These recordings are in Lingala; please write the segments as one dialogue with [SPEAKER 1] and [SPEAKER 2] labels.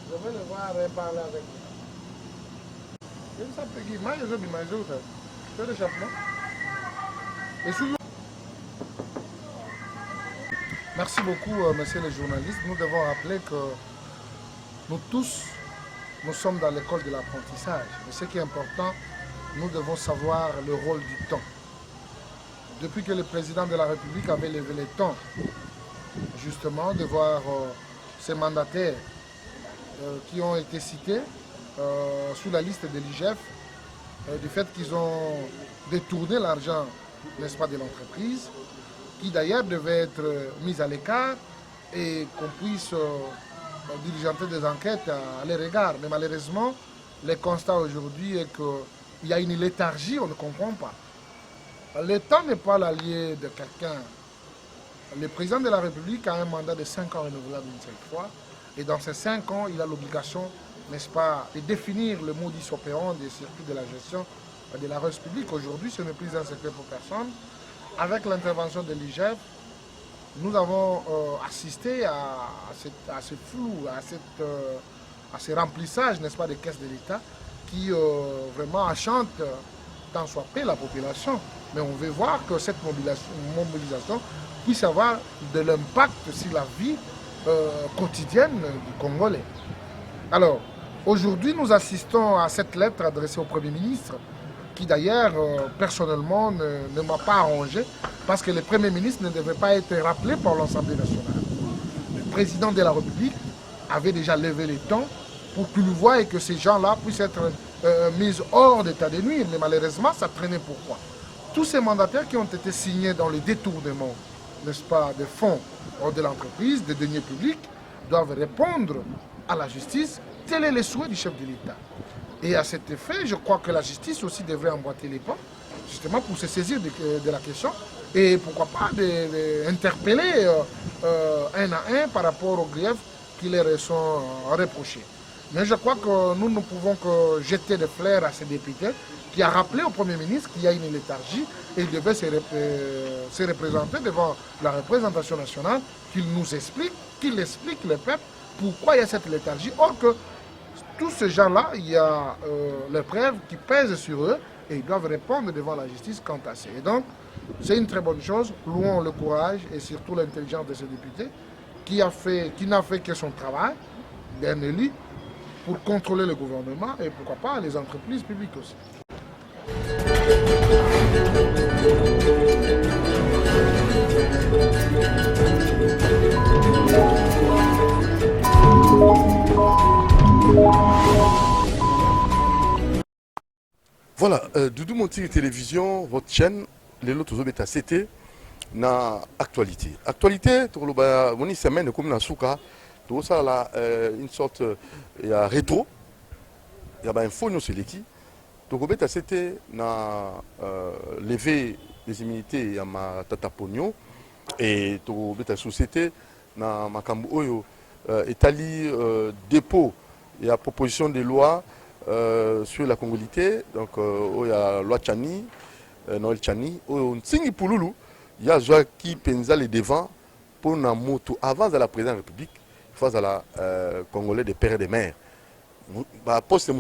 [SPEAKER 1] Je vais le voir et parler avec lui. Je ne sais pas qui, moi je suis majeur. C'est le chapeau. Et souvent... Merci beaucoup, messieurs les journalistes. Nous devons rappeler que nous tous, nous sommes dans l'école de l'apprentissage. Mais ce qui est important, nous devons savoir le rôle du temps. Depuis que le président de la République avait levé le temps, justement, de voir ces mandataires qui ont été cités sous la liste de l'IGF, du fait qu'ils ont détourné l'argent, n'est-ce pas, de l'entreprise, qui d'ailleurs devait être mise à l'écart et qu'on puisse diligenter des enquêtes à leur égard. Mais malheureusement, le constat aujourd'hui est qu'il y a une léthargie, on ne comprend pas. Le temps n'est pas l'allié de quelqu'un. Le président de la République a un mandat de 5 ans renouvelable une seule fois. Et dans ces 5 ans, il a l'obligation, n'est-ce pas, de définir le modus operandi des circuits de la gestion de la ressource publique. Aujourd'hui, ce n'est plus un secret pour personne. Avec l'intervention de l'IGF, nous avons assisté à ce flou, à ce remplissage, n'est-ce pas, des caisses de l'État qui vraiment achante tant soit peu la population. Mais on veut voir que cette mobilisation puisse avoir de l'impact sur la vie quotidienne du Congolais. Alors, aujourd'hui, nous assistons à cette lettre adressée au Premier ministre, qui d'ailleurs, personnellement, ne m'a pas arrangé, parce que le Premier ministre ne devait pas être rappelé par l'Assemblée nationale. Le président de la République avait déjà levé les temps pour qu'il voie et que ces gens-là puissent être mis hors d'état de nuire. Mais malheureusement, ça traînait pourquoi? Tous ces mandataires qui ont été signés dans le détournement, n'est-ce pas, des fonds de l'entreprise, des deniers publics, doivent répondre à la justice. Tel est le souhait du chef de l'État. Et à cet effet, je crois que la justice aussi devrait emboîter les pas, justement pour se saisir de la question et pourquoi pas d'interpeller un à un par rapport aux griefs qui leur sont reprochés. Mais je crois que nous ne pouvons que jeter des fleurs à ces députés qui a rappelé au Premier ministre qu'il y a une léthargie et il devait se représenter devant la représentation nationale, qu'il nous explique, qu'il explique le peuple pourquoi il y a cette léthargie. Or que tous ces gens-là, il y a les preuves qui pèsent sur eux et ils doivent répondre devant la justice quant à ça. Et donc, c'est une très bonne chose. Louons le courage et surtout l'intelligence de ce député qui n'a fait que son travail d'un élu pour contrôler le gouvernement et pourquoi pas les entreprises publiques aussi.
[SPEAKER 2] Voilà, Doudou Montiri Télévision, votre chaîne, les autres bêta c'était na actualité. Actualité, tout le monde, moni semaine comme na souka, tout ça là, une sorte, il y a rétro, il y a un faux nous c'est l'équipe. Tout le bêta c'était na lever des immunités à ma tata pognon et tout le bêta société na makambo oyo étali dépôt et la proposition de loi. Sur la congolité, donc il y a loi Tchani, Noël Tchani, Nsingi Pouloulou, il y a Joa qui pensa les devants pour la moto avant de la présidence de la République, face à la Congolais des pères et des mères. Poste mais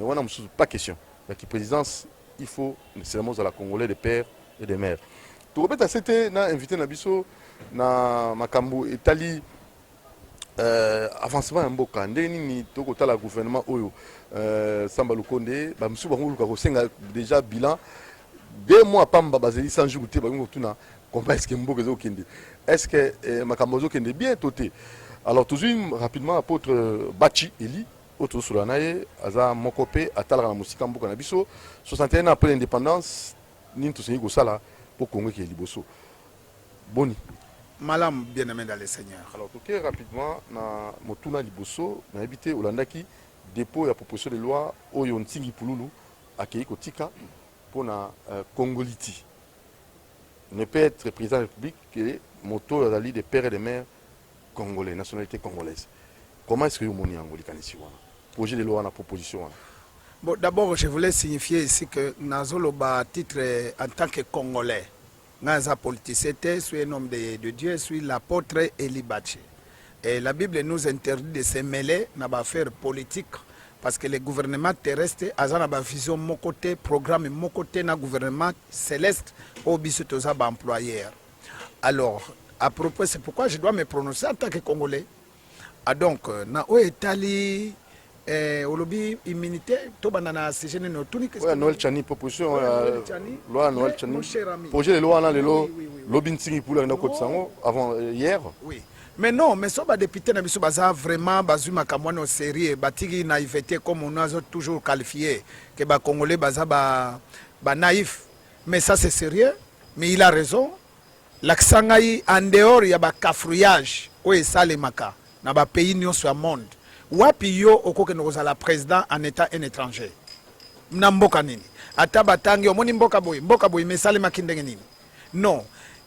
[SPEAKER 2] on n'a pas question. La présidence, il faut nécessairement à la Congolais des pères et des mères. Tout le monde c'était invité Nabiso, na Makambo, Italie. Avancement ya mboka ndenge nini tokotala gouvernement oyo Samba Lukonde bamsu bango luka kosenga déjà bilan 2 mois pamba bazeli 100 jours te bango tuna comment est-ce que mboka ezokende est-ce que makambo ezokende bien toté. Alors toujours rapidement apôtre Bachi Eli autre sur naye aza mokope atala na musika mboka na biso 61 ans après l'indépendance nini tosengi kosala pour Congo ki liboso boni.
[SPEAKER 3] Malam bien-aimé dans le Seigneur.
[SPEAKER 2] Alors, tout rapidement, na Motuna Liboso, na habité Olandaki, dépôt et proposition de loi Oyo Ntingi Pouloulou akei kotika pour na Congoliti. Ne peut être président de la République que moto azali des pères et des mères congolais, nationalité congolaise. Comment est-ce que vous moni angoli kanisi wana? Projet de loi na proposition wana.
[SPEAKER 3] Bon, d'abord, je voulais signifier ici que Nazoloba, titre en tant que Congolais, Naza politicien, suis un homme de Dieu, suis l'apôtre Eli Bache. Et la Bible nous interdit de se mêler dans l'affaire politique parce que le gouvernement terrestre a une vision mon côté, programme mon côté, dans gouvernement céleste, au bisu tozaba employeur. Alors, à propos, c'est pourquoi je dois me prononcer en tant que Congolais. Ah donc, na o etali olobi immunité to banana CGN no tuni que
[SPEAKER 2] ouais, Noël Chani proposition loi Noël Chani projet de loi là le lobbying pour la côte sango avant hier.
[SPEAKER 3] Oui. Mais non, mais ça va député na biso baza vraiment bazuma kamwana sérieux batigi naïveté comme on a toujours qualifié que ba congolais baza ba naïf. Mais ça c'est sérieux, mais il a raison. L'accent en dehors il y a ba cafouillage ou salemaka na ba pays nyonso ya monde. Wapi yo okoke nokozala président en état un étranger. Na mboka nini? Ata batangi omoni mboka boy mesalemaki ndenge nini? Non.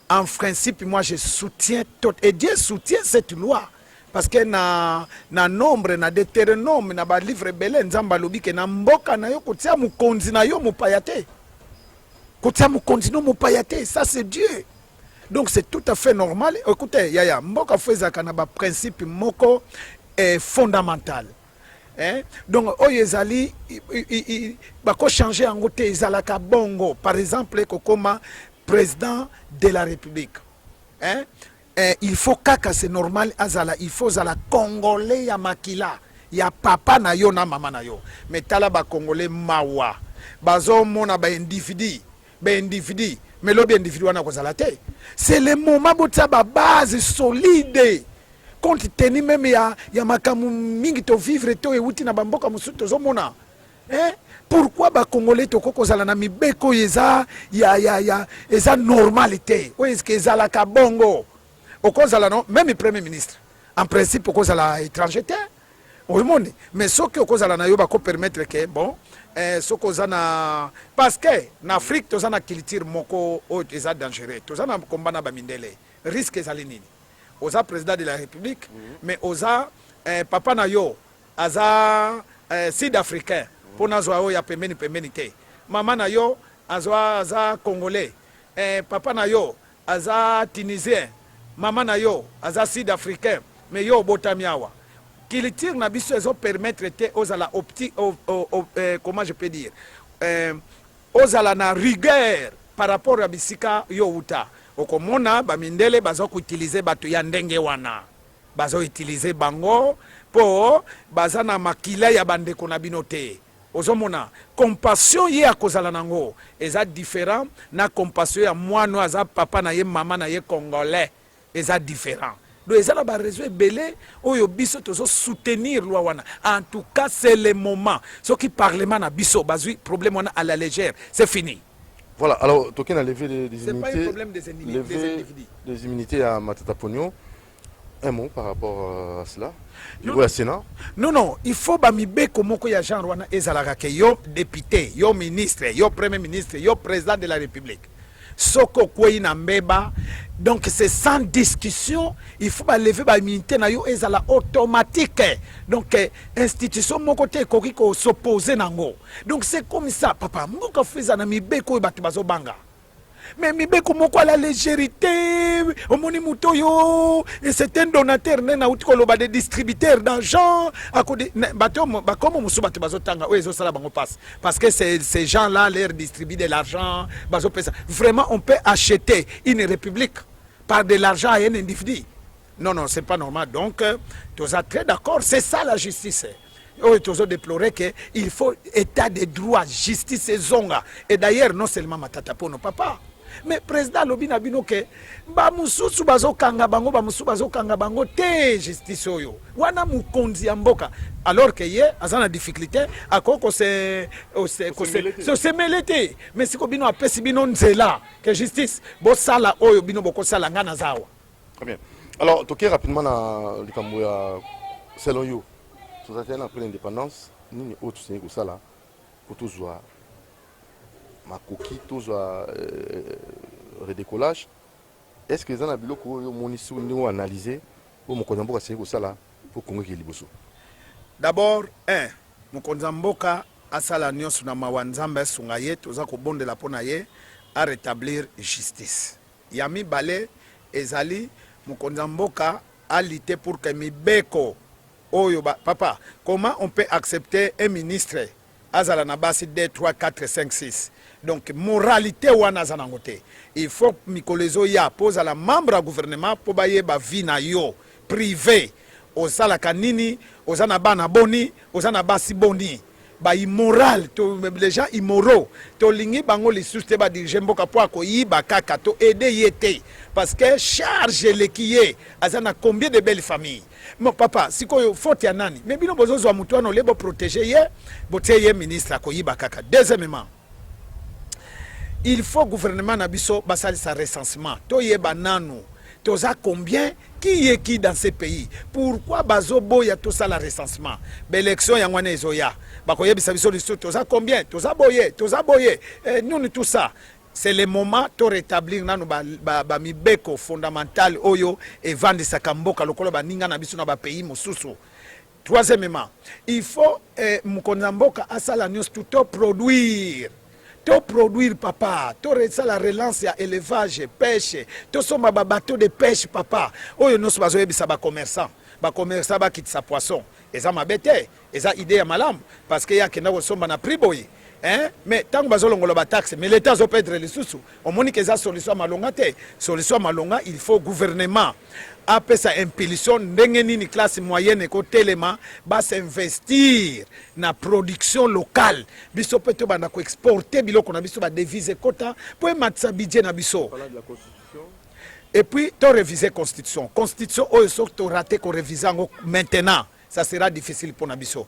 [SPEAKER 3] En principe, moi je soutiens tout et Dieu soutient cette loi parce que na nombre na Deutéronome na ba livre belé nzamba lobi ke na mboka na yo kotia mukonzi na yo mupayate. Kotia mukonzi no mupayate, ça c'est Dieu. Donc c'est tout à fait normal. Écoutez, yaya, mboka fezaka na ba principe moko fondamental. Hein? Donc oyezali bako changer en côté ezalaka bongo. Par exemple, kokoma président de la République. Hein? Il faut kaka c'est normal azala, il faut zala congolais ya makila. Ya papa na yo na mama na yo. Mais tala ba congolais mawa. Bazo mona ba individu. Mais l'objet individu wana kozala te. C'est le moment botsa ba base solide. Compte tenu même ya makamu mingi to vivre to e wuti na bamboka musuto zo mona. Hein? Pourquoi ba congolais to kokozala na mibeko eza eza normalité. O est-ce que ezala ka bongo? Okozala non, même le premier ministre. En principe okozala étranger te. Au monde. Mais ce que okozala na yo ba ko permettre que bon sokozana parce que en Afrique tozana culture moko o eza dangereux. Tozana combat na ba mindele. Risque ezali nini? Oza président de la République, mais oza papa na yo aza sud-africain pour nazwa o ya pembeni te. Maman na yo aza congolais, papa na yo aza tunisien, maman na yo aza sud-africain, mais yo botamiawa. Culture na biso ezo permettre te ozala comment je peux dire ozala na rigueur par rapport à bisika yo uta. Okomona bamindele bazo utiliser bato ya ndenge wana. Bazo utiliser bango po bazana makila ya bandeko na binote. Ozomona compassion ye akozala nango eza différent na compassion ya mwano aza papa na ye mama na ye congolais eza différent. Donc eza la ba raison ebele oyo biso tozo soutenir loi wana. En tout cas c'est le moment. Ce qui parlement na biso bazui problème wana à la légère, c'est fini.
[SPEAKER 2] Voilà, alors Token a levé des
[SPEAKER 3] immunités. C'est pas un problème des individus.
[SPEAKER 2] Des immunités à Matata Pogno. Un mot par rapport à cela. Niveau à Sénat.
[SPEAKER 3] Non, il faut bamibe komoko ya genre wana ezalaka ke yo député, yo ministre, yo premier ministre, yo président de la République. Soko kwei na mbeba. Donc c'est sans discussion, il faut lever ba immunité na yo ezala automatique. Donc institution mon côté koki ko s'opposer nango. Donc c'est comme ça papa, mboka feza na mibeko bato bazo banga. Mais mibeko moko la légèreté, omoni mutoyo et c'est un donateur na uti koloba des distributeurs d'argent à côté bato ba comme musu bato bazo tanga oezo sala bango passe parce que ces gens là leur distribuent de l'argent, bazo pesa. Vraiment on peut acheter une république par de l'argent à un individu. Non, c'est pas normal. Donc tu es très d'accord, c'est ça la justice. Tu as déploré qu'il faut état de droit, justice et zonga. Et d'ailleurs non seulement matata pour nos papa. Mais président Lobina Bino ke ba mususu bazo kanga bango ba mususu bazo kanga bango te justice oyo wana mukonzi ya mboka alors que ye azana difficulté akoko se melete mais siko bino apesi bino nzela que justice bo sala oyo bino boko sala ngana zawa.
[SPEAKER 2] Très bien. Alors toquer rapidement na likambo ya selon you. Tout à fait après l'indépendance, nini autre c'est ko sala ko tozwa makoki tozwa redécollage. Est-ce que ça na biloko yo monisi ou analyser pour mokonzi mboka c'est kosala pour Congo ki liboso?
[SPEAKER 3] D'abord, mokonzi mboka asala nyonso na mawanzambe sunga ye toza kobondela pona ye à rétablir justice. Yami balé ezali mokonzi mboka a lutter pour que mibeko oyo papa, comment on peut accepter un ministre azala na basi 2 3 4 5 6. Donc moralité wana zanangote. Il faut mikolezo ya pose à la membre du gouvernement pour baye ba vie na yo privé. Osala kanini, osana bana boni, osana basi boni. Ba immoral, to les gens immoraux. To lingi bango li souste ba dirige mboka po akoyiba kaka to aider yete parce que charge le kiye azana combien de belles familles. Mon papa, si ko faute ya nani, mais bino bozozo mutu ano lebo protéger ye, boteye ministre akoyiba kaka. Deuxièmement, il faut gouvernement nabiso basali sa recensement. To yeba nanu. Toza combien qui est qui dans ce pays? Pourquoi bazobo ya tout ça la recensement? L'élection ya ngwane ezoya. Bakoye bisabiso listo toza combien? Toza boye. Nous tout ça. C'est le moment de rétablir nanu ba mibeko fondamental oyo et vendre sa kamboka lokolo ba ninga na biso na ba pays mosusu. Troisièmement, il faut mukonza mboka asala news tout produire. To produire papa, to la relance ya élevage, pêche, to soma ba bateau de pêche papa. Oyo no bazo yebisa ba commerçant ba kit sa poisson. Eza mabete, eza idée ya malamu parce que ya kenda ko somba na prix boy. Mais tant que bazo longola ba taxe, mais l'état zo perdre les sous. On moni que eza solution malonga te. Solution malonga, il faut gouvernement après sa impulsion ndenge nini classe moyenne ko telema ba s'investir na production locale biso peto banda ko exporter biloko na biso ba devise quota pour matsa budget na biso et puis to réviser constitution oyo so to raté ko réviser maintenant ça sera difficile pour na biso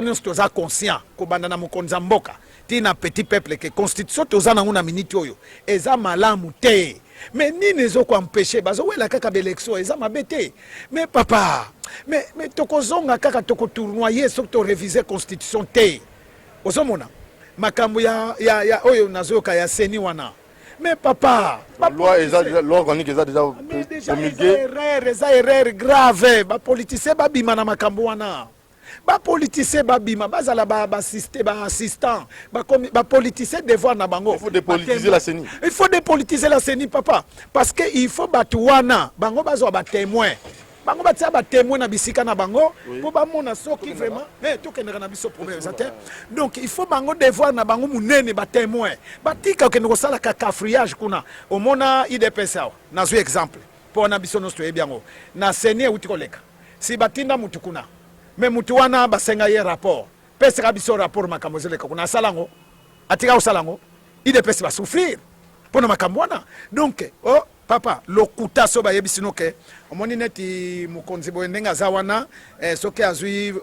[SPEAKER 3] nous toza conscient ko banda na mokonza mboka tina petit peuple que constitution toza na una minute oyo eza malamu te. Mais ni ne zo ko empêcher bazo wela kaka l'élection eza mabete. Mais papa, mais tokozonga kaka toko tournoyer so to réviser constitution te. Ozomona makambo ya oyo nazoka ya seni wana. Mais papa,
[SPEAKER 2] loi organique eza déjà promulguée.
[SPEAKER 3] Erreur grave, ba politicien ba bima na makambo wana. Ba politicien ba bima bazala ba assistant ba politicien devoir na bango.
[SPEAKER 2] Il faut dépolitiser la CENI.
[SPEAKER 3] Il faut dépolitiser la CENI papa parce que il faut batuwana bango bazo ba témoin. Bango batia ba témoin na bisika na bango pour ba mona soki vraiment to kenera na biso problème ça. Donc il faut bango devoir na bango munene ba témoin. Batika ke ngo sala ka cafriage kuna. Omona IDPS na zo exemple. Pour na biso no sto ebiango. Na CENI utikoleka. Si batinda mutukuna. Mais mutuwana basenga ye rapport pesa biso rapport makambo zeleka kuna salango atika usalango IDPS va souffrir pour makambo wana donc oh papa lokuta so ba yebisino ke omoni neti mukonzi boyendenga zawana soki azui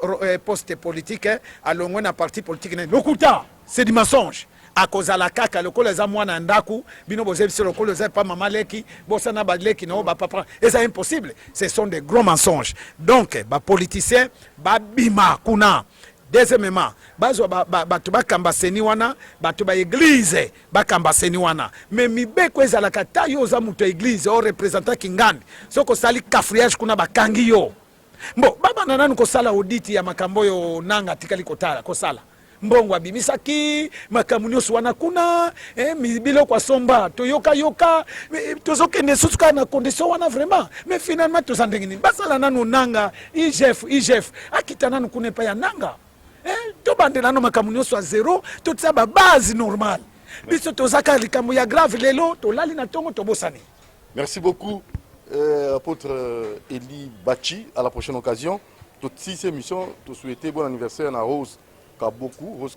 [SPEAKER 3] poste politique alongwe na parti politique ne lokuta c'est du mensonge à cause la kaka lokolo za mwana ndaku bino bozebisi lokolo za pa mama leki bosana ba leki no ba papa et c'est impossible ce sont des gros mensonges donc ba politiciens ba bima kuna deuxièmement bazo batu bakamba seni wana batu ba église bakamba seni wana mais mibeko ezala kata yo za muto église o représentant kingandi soko sali kafriage kuna bakangi yo mbo baba nananu ko sala audit ya makambo yo nanga tikali kotala ko sala mbongo abimisaki makambo nyonso wana kuna biloko asomba toyoka tozokende susuka na condition wana vraiment mais finalement toza ndenge nini basala nanu nanga IGF akita nanu kuna epai ya nanga tobande nano makambo nyonso a zéro totia babase normale biso tozaka likambo ya grave lelo tolali na ntongo tobosani.
[SPEAKER 2] Merci beaucoup apôtre Eli Bachi. À la prochaine occasion toutes ces émissions te souhaiter bon anniversaire na Rose Kaboku,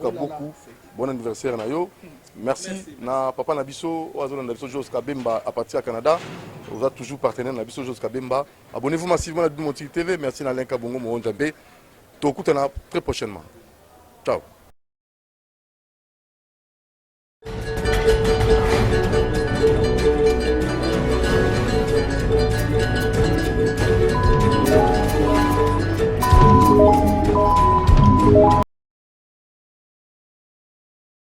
[SPEAKER 2] bon anniversaire Nayo. Merci na papa Nabiso, Oazon Nabiso Jos Kabemba à partir du Canada. Vous êtes toujours partenaire Nabiso Jos Kabemba. Abonnez-vous massivement à Dumoti TV. Merci na Lenka Bongo Moronjambe. Tokuta na très prochainement. Ciao.